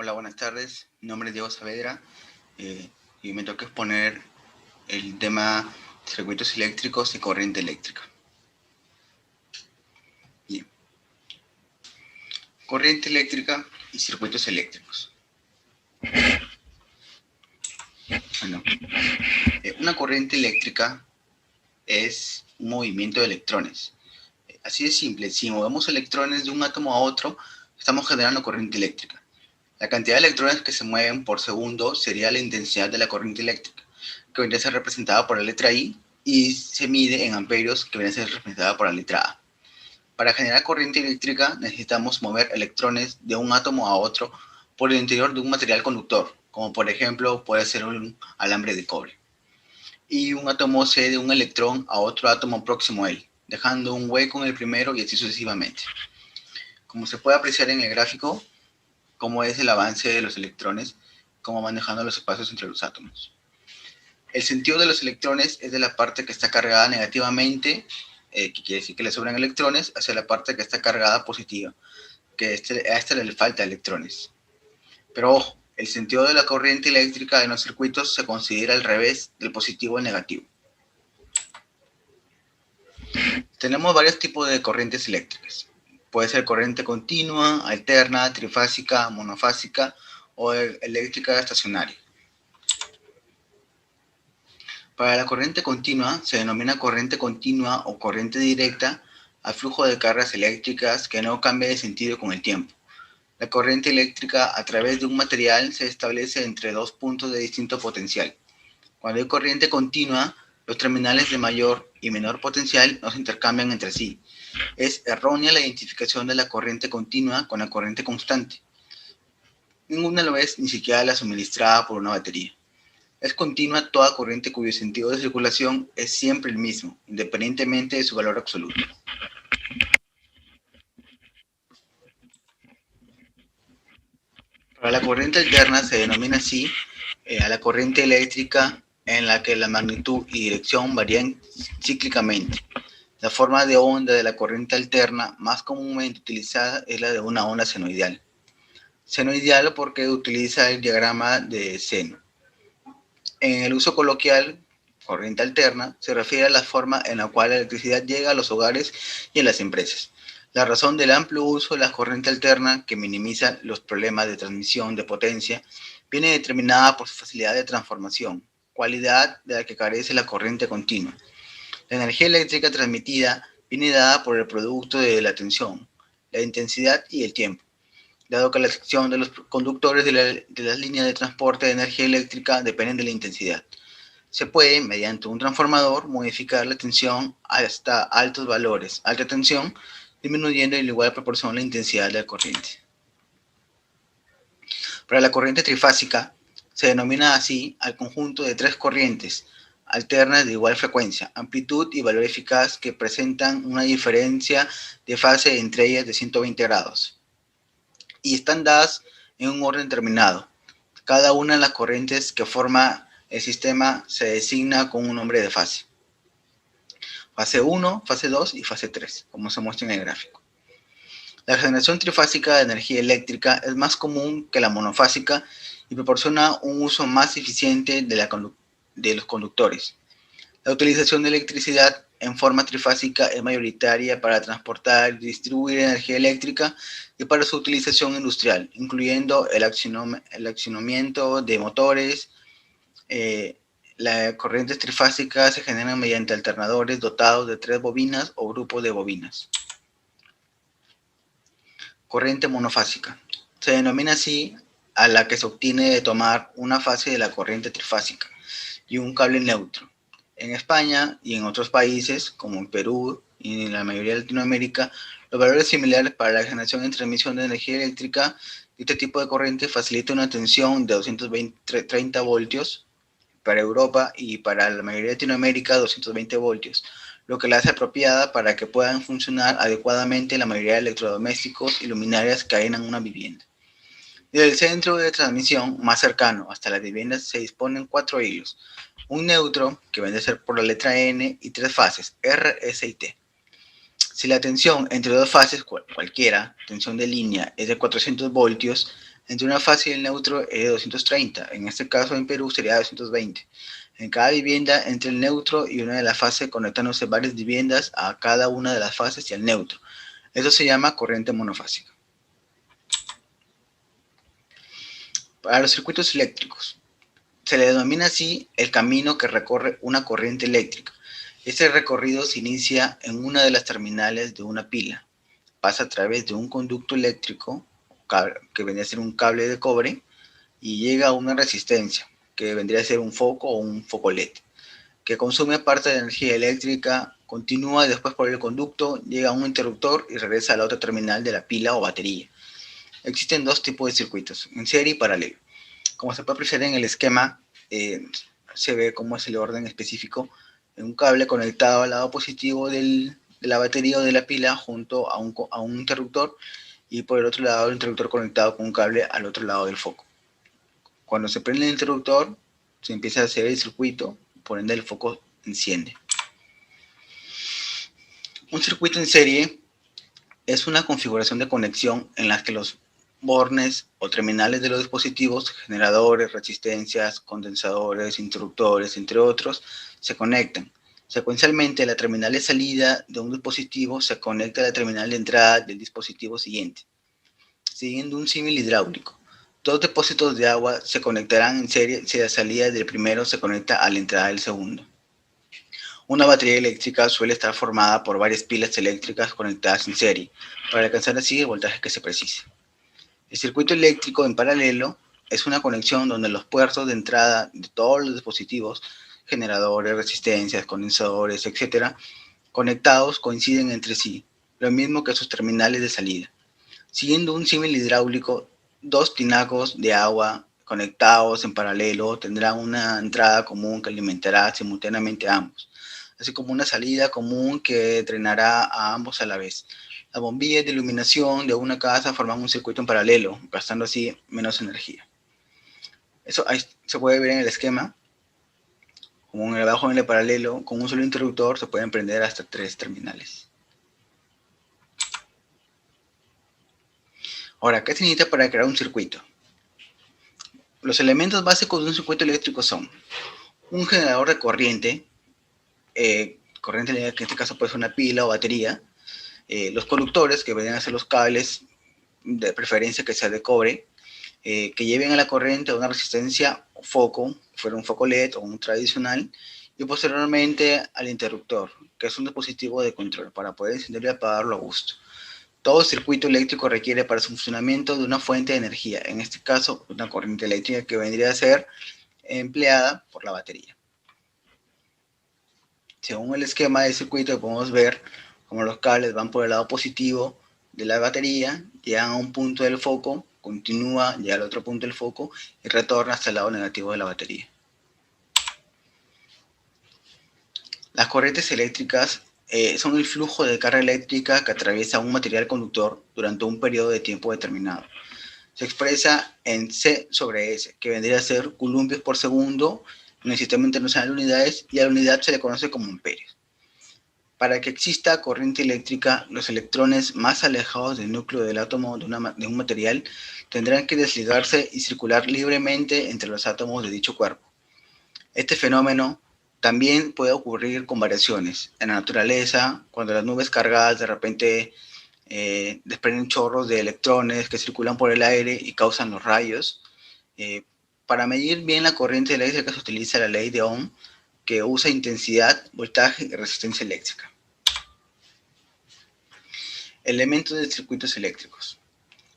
Hola, buenas tardes. Mi nombre es Diego Saavedra y me toca exponer el tema circuitos eléctricos y corriente eléctrica. Bien. Corriente eléctrica y circuitos eléctricos. Bueno, una corriente eléctrica es un movimiento de electrones. Así de simple, si movemos electrones de un átomo a otro, estamos generando corriente eléctrica. La cantidad de electrones que se mueven por segundo sería la intensidad de la corriente eléctrica, que vendría a ser representada por la letra I, y se mide en amperios, que vendría a ser representada por la letra A. Para generar corriente eléctrica necesitamos mover electrones de un átomo a otro por el interior de un material conductor, como por ejemplo puede ser un alambre de cobre. Y un átomo cede un electrón a otro átomo próximo a él, dejando un hueco en el primero y así sucesivamente. Como se puede apreciar en el gráfico, cómo es el avance de los electrones, cómo van dejando los espacios entre los átomos. El sentido de los electrones es de la parte que está cargada negativamente, que quiere decir que le sobran electrones, hacia la parte que está cargada positiva, que a esta le falta electrones. Pero ojo, el sentido de la corriente eléctrica en los circuitos se considera al revés del positivo al negativo. Tenemos varios tipos de corrientes eléctricas. Puede ser corriente continua, alterna, trifásica, monofásica o eléctrica estacionaria. Para la corriente continua se denomina corriente continua o corriente directa al flujo de cargas eléctricas que no cambia de sentido con el tiempo. La corriente eléctrica a través de un material se establece entre dos puntos de distinto potencial. Cuando hay corriente continua, los terminales de mayor y menor potencial no se intercambian entre sí. Es errónea la identificación de la corriente continua con la corriente constante. Ninguna lo es, ni siquiera la suministrada por una batería. Es continua toda corriente cuyo sentido de circulación es siempre el mismo, independientemente de su valor absoluto. Para la corriente alterna se denomina así a la corriente eléctrica en la que la magnitud y dirección varían cíclicamente. La forma de onda de la corriente alterna más comúnmente utilizada es la de una onda senoidal. Senoidal porque utiliza el diagrama de seno. En el uso coloquial, corriente alterna se refiere a la forma en la cual la electricidad llega a los hogares y a las empresas. La razón del amplio uso de la corriente alterna, que minimiza los problemas de transmisión de potencia, viene determinada por su facilidad de transformación, cualidad de la que carece la corriente continua. La energía eléctrica transmitida viene dada por el producto de la tensión, la intensidad y el tiempo. Dado que la sección de los conductores de las líneas de transporte de energía eléctrica dependen de la intensidad. Se puede, mediante un transformador, modificar la tensión hasta altos valores, alta tensión, disminuyendo en igual proporción la intensidad de la corriente. Para la corriente trifásica, se denomina así al conjunto de tres corrientes alternas de igual frecuencia, amplitud y valor eficaz que presentan una diferencia de fase entre ellas de 120 grados y están dadas en un orden determinado. Cada una de las corrientes que forma el sistema se designa con un nombre de fase. Fase 1, fase 2 y fase 3, como se muestra en el gráfico. La generación trifásica de energía eléctrica es más común que la monofásica y proporciona un uso más eficiente de los conductores. La utilización de electricidad en forma trifásica es mayoritaria para transportar y distribuir energía eléctrica y para su utilización industrial, incluyendo el accionamiento de motores. Las corrientes trifásicas se generan mediante alternadores dotados de 3 bobinas o grupos de bobinas. Corriente monofásica. Se denomina así a la que se obtiene de tomar una fase de la corriente trifásica y un cable neutro. En España y en otros países, como en Perú y en la mayoría de Latinoamérica, los valores similares para la generación y transmisión de energía eléctrica de este tipo de corriente facilita una tensión de 230 voltios para Europa y para la mayoría de Latinoamérica 220 voltios, lo que la hace apropiada para que puedan funcionar adecuadamente la mayoría de electrodomésticos y luminarias que hay en una vivienda. Desde el centro de transmisión más cercano hasta las viviendas se disponen 4 hilos, un neutro, que viene a ser por la letra N, y 3 fases, R, S y T. Si la tensión entre dos fases, cualquiera, tensión de línea, es de 400 voltios, Entre una fase y el neutro es de 230. En este caso, en Perú, sería 220. En cada vivienda, entre el neutro y una de las fases, conectándose varias viviendas a cada una de las fases y al neutro. Eso se llama corriente monofásica. Para los circuitos eléctricos, se le denomina así el camino que recorre una corriente eléctrica. Este recorrido se inicia en una de las terminales de una pila, pasa a través de un conducto eléctrico, que vendría a ser un cable de cobre, y llega a una resistencia, que vendría a ser un foco o un foco LED, que consume parte de la energía eléctrica, continúa después por el conducto, llega a un interruptor y regresa a la otra terminal de la pila o batería. Existen dos tipos de circuitos, en serie y paralelo. Como se puede apreciar en el esquema, se ve cómo es el orden específico. Un cable conectado al lado positivo de la batería o de la pila junto a un interruptor, y por el otro lado el interruptor conectado con un cable al otro lado del foco. Cuando se prende el interruptor, se empieza a hacer el circuito, por ende el foco enciende. Un circuito en serie es una configuración de conexión en la que los bornes o terminales de los dispositivos, generadores, resistencias, condensadores, interruptores, entre otros, se conectan. Secuencialmente, la terminal de salida de un dispositivo se conecta a la terminal de entrada del dispositivo siguiente, siguiendo un símil hidráulico. Dos depósitos de agua se conectarán en serie si la salida del primero se conecta a la entrada del segundo. Una batería eléctrica suele estar formada por varias pilas eléctricas conectadas en serie, para alcanzar así el voltaje que se precise. El circuito eléctrico en paralelo es una conexión donde los puertos de entrada de todos los dispositivos, generadores, resistencias, condensadores, etc., conectados coinciden entre sí, lo mismo que sus terminales de salida. Siguiendo un símil hidráulico, dos tinacos de agua conectados en paralelo tendrán una entrada común que alimentará simultáneamente a ambos, así como una salida común que drenará a ambos a la vez. Las bombillas de iluminación de una casa forman un circuito en paralelo, gastando así menos energía. Eso ahí se puede ver en el esquema. Como en el abajo en el paralelo, con un solo interruptor se pueden prender hasta 3 terminales. Ahora, ¿qué se necesita para crear un circuito? Los elementos básicos de un circuito eléctrico son un generador de corriente, corriente que en este caso puede ser una pila o batería, los conductores, que vendrían a ser los cables, de preferencia que sea de cobre, que lleven a la corriente a una resistencia o foco, fuera un foco LED o un tradicional, y posteriormente al interruptor, que es un dispositivo de control para poder encender y apagarlo a gusto. Todo circuito eléctrico requiere para su funcionamiento de una fuente de energía, en este caso una corriente eléctrica que vendría a ser empleada por la batería. Según el esquema del circuito podemos ver cómo los cables van por el lado positivo de la batería, llegan a un punto del foco, continúa, llega al otro punto del foco y retorna hasta el lado negativo de la batería. Las corrientes eléctricas son el flujo de carga eléctrica que atraviesa un material conductor durante un periodo de tiempo determinado. Se expresa en C sobre S, que vendría a ser columpios por segundo en el Sistema Internacional de Unidades, y a la unidad se le conoce como amperios. Para que exista corriente eléctrica, los electrones más alejados del núcleo del átomo de un material tendrán que desligarse y circular libremente entre los átomos de dicho cuerpo. Este fenómeno también puede ocurrir con variaciones en la naturaleza, cuando las nubes cargadas de repente desprenden chorros de electrones que circulan por el aire y causan los rayos. Para medir bien la corriente eléctrica se utiliza la ley de Ohm, que usa intensidad, voltaje y resistencia eléctrica. Elementos de circuitos eléctricos.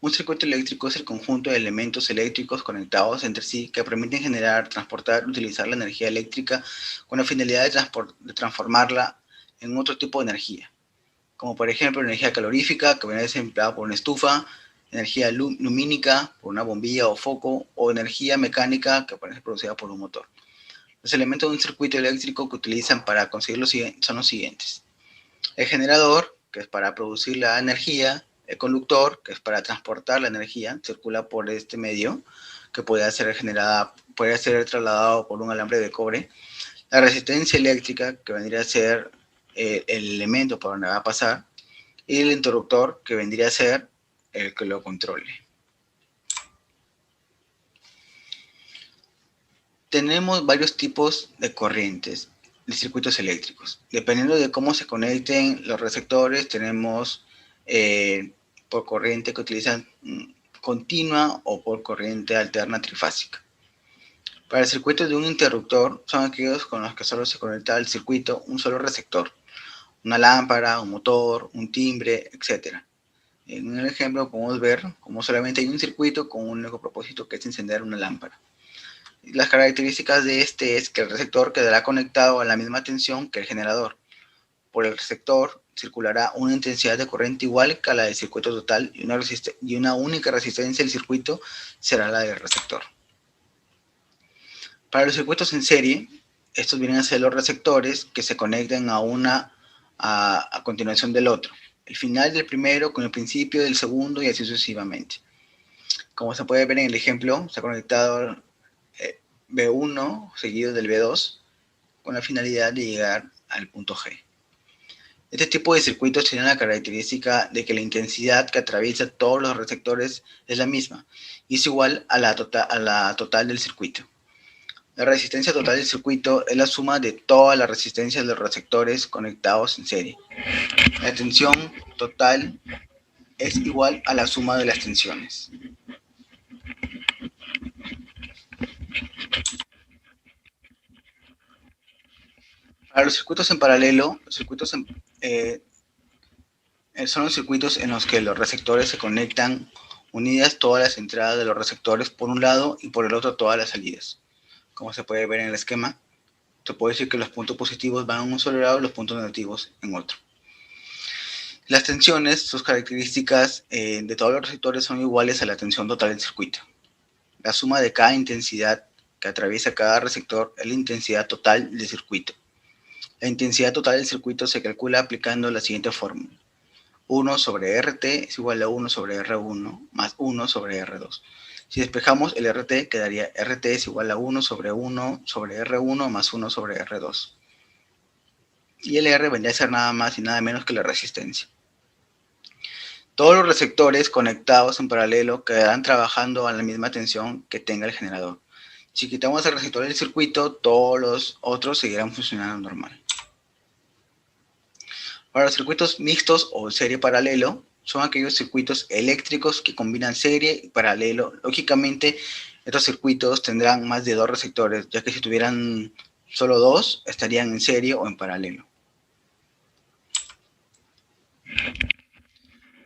Un circuito eléctrico es el conjunto de elementos eléctricos conectados entre sí que permiten generar, transportar y utilizar la energía eléctrica con la finalidad de transformarla en otro tipo de energía, como por ejemplo energía calorífica, que viene a ser empleada por una estufa, energía lumínica por una bombilla o foco, o energía mecánica, que puede ser producida por un motor. Los elementos de un circuito eléctrico que utilizan para conseguirlo son los siguientes: el generador, que es para producir la energía; el conductor, que es para transportar la energía, circula por este medio, que puede ser trasladado por un alambre de cobre; la resistencia eléctrica, que vendría a ser el elemento por donde va a pasar; y el interruptor, que vendría a ser el que lo controle. Tenemos varios tipos de corrientes de circuitos eléctricos. Dependiendo de cómo se conecten los receptores, tenemos por corriente que utilizan continua o por corriente alterna trifásica. Para el circuito de un interruptor son aquellos con los que solo se conecta al circuito un solo receptor, una lámpara, un motor, un timbre, etc. En el ejemplo podemos ver cómo solamente hay un circuito con un único propósito, que es encender una lámpara. Las características de este es que el receptor quedará conectado a la misma tensión que el generador. Por el receptor circulará una intensidad de corriente igual que a la del circuito total y una única resistencia del circuito será la del receptor. Para los circuitos en serie, estos vienen a ser los receptores que se conectan a continuación del otro. El final del primero con el principio del segundo y así sucesivamente. Como se puede ver en el ejemplo, se ha conectado B1 seguido del B2 con la finalidad de llegar al punto G. Este tipo de circuitos tiene la característica de que la intensidad que atraviesa todos los receptores es la misma y es igual a la total del circuito. La resistencia total del circuito es la suma de todas las resistencias de los receptores conectados en serie. La tensión total es igual a la suma de las tensiones. Para los circuitos en paralelo, son los circuitos en los que los receptores se conectan unidas todas las entradas de los receptores por un lado y por el otro todas las salidas. Como se puede ver en el esquema, se puede decir que los puntos positivos van a un solo lado y los puntos negativos en otro. Las tensiones, sus características de todos los receptores son iguales a la tensión total del circuito. La suma de cada intensidad que atraviesa cada receptor es la intensidad total del circuito. La intensidad total del circuito se calcula aplicando la siguiente fórmula. 1 sobre RT es igual a 1 sobre R1 más 1 sobre R2. Si despejamos el RT, quedaría RT es igual a 1 sobre R1 más 1 sobre R2. Y el R vendría a ser nada más y nada menos que la resistencia. Todos los receptores conectados en paralelo quedarán trabajando a la misma tensión que tenga el generador. Si quitamos el receptor del circuito, todos los otros seguirán funcionando normal. Para los circuitos mixtos o serie paralelo, son aquellos circuitos eléctricos que combinan serie y paralelo. Lógicamente, estos circuitos tendrán más de 2 receptores, ya que si tuvieran solo 2, estarían en serie o en paralelo.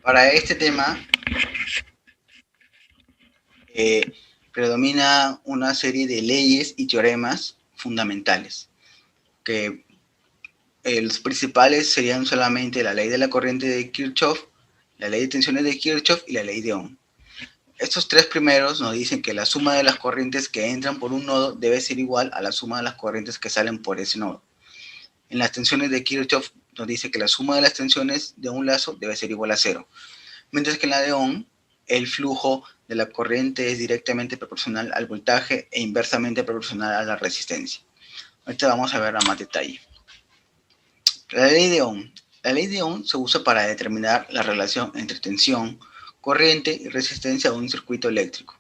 Para este tema, predomina una serie de leyes y teoremas fundamentales, que los principales serían solamente la ley de la corriente de Kirchhoff, la ley de tensiones de Kirchhoff y la ley de Ohm. Estos tres primeros nos dicen que la suma de las corrientes que entran por un nodo debe ser igual a la suma de las corrientes que salen por ese nodo. En las tensiones de Kirchhoff nos dice que la suma de las tensiones de un lazo debe ser igual a 0. Mientras que en la de Ohm, el flujo de la corriente es directamente proporcional al voltaje e inversamente proporcional a la resistencia. Ahorita vamos a ver a más detalle. La ley de Ohm. La ley de Ohm se usa para determinar la relación entre tensión, corriente y resistencia de un circuito eléctrico.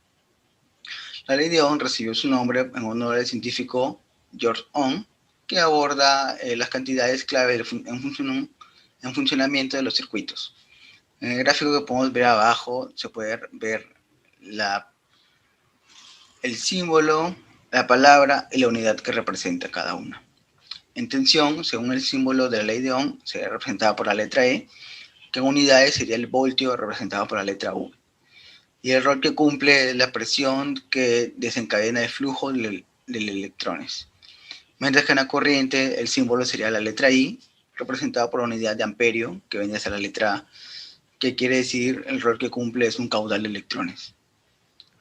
La ley de Ohm recibió su nombre en honor al científico George Ohm, que aborda las cantidades clave en funcionamiento de los circuitos. En el gráfico que podemos ver abajo se puede ver el símbolo, la palabra y la unidad que representa cada una. En tensión, según el símbolo de la ley de Ohm, sería representada por la letra E, que en unidades sería el voltio representado por la letra U. Y el rol que cumple es la presión que desencadena el flujo de electrones. Mientras que en la corriente el símbolo sería la letra I, representado por la unidad de amperio, que viene a ser la letra A, que quiere decir el rol que cumple es un caudal de electrones.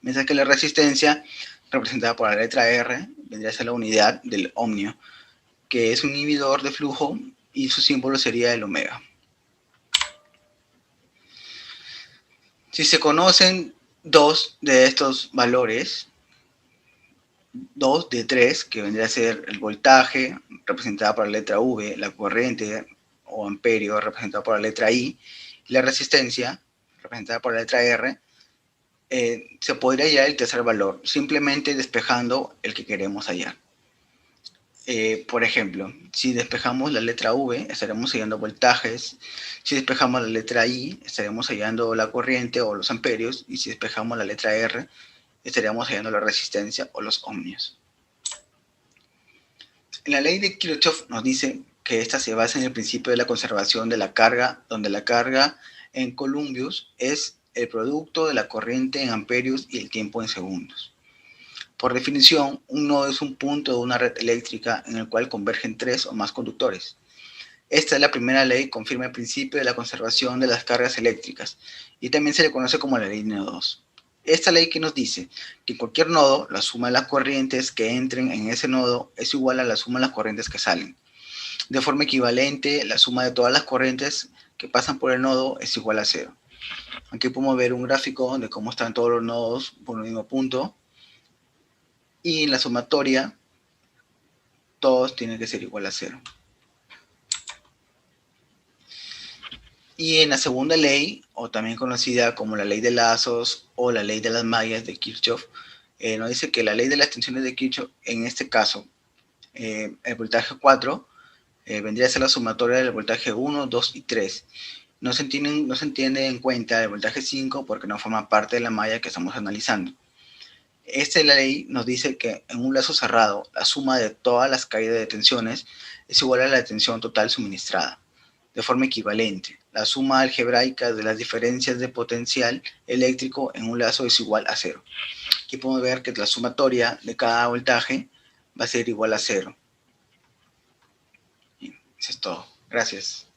Mientras que la resistencia, representada por la letra R, vendría a ser la unidad del ohmio, que es un inhibidor de flujo y su símbolo sería el omega. Si se conocen dos de estos valores, 2 de 3, que vendría a ser el voltaje, representado por la letra V, la corriente o amperio, representado por la letra I, y la resistencia, representada por la letra R, se podría hallar el tercer valor, simplemente despejando el que queremos hallar. Por ejemplo, si despejamos la letra V, estaremos hallando voltajes. Si despejamos la letra I, estaremos hallando la corriente o los amperios. Y si despejamos la letra R, estaríamos hallando la resistencia o los ohmios. En la ley de Kirchhoff nos dice que esta se basa en el principio de la conservación de la carga, donde la carga en columbios es el producto de la corriente en amperios y el tiempo en segundos. Por definición, un nodo es un punto de una red eléctrica en el cual convergen tres o más conductores. Esta es la primera ley que confirma el principio de la conservación de las cargas eléctricas y también se le conoce como la ley de nodos. Esta ley que nos dice que en cualquier nodo, la suma de las corrientes que entren en ese nodo es igual a la suma de las corrientes que salen. De forma equivalente, la suma de todas las corrientes que pasan por el nodo es igual a cero. Aquí podemos ver un gráfico de cómo están todos los nodos por un mismo punto. Y en la sumatoria, todos tienen que ser igual a cero. Y en la segunda ley, o también conocida como la ley de lazos o la ley de las mallas de Kirchhoff, nos dice que la ley de las tensiones de Kirchhoff, en este caso, el voltaje 4, vendría a ser la sumatoria del voltaje 1, 2 y 3. No se entiende en cuenta el voltaje 5 porque no forma parte de la malla que estamos analizando. Esta ley nos dice que en un lazo cerrado, la suma de todas las caídas de tensiones es igual a la tensión total suministrada. De forma equivalente, la suma algebraica de las diferencias de potencial eléctrico en un lazo es igual a cero. Aquí podemos ver que la sumatoria de cada voltaje va a ser igual a cero. Bien, eso es todo. Gracias.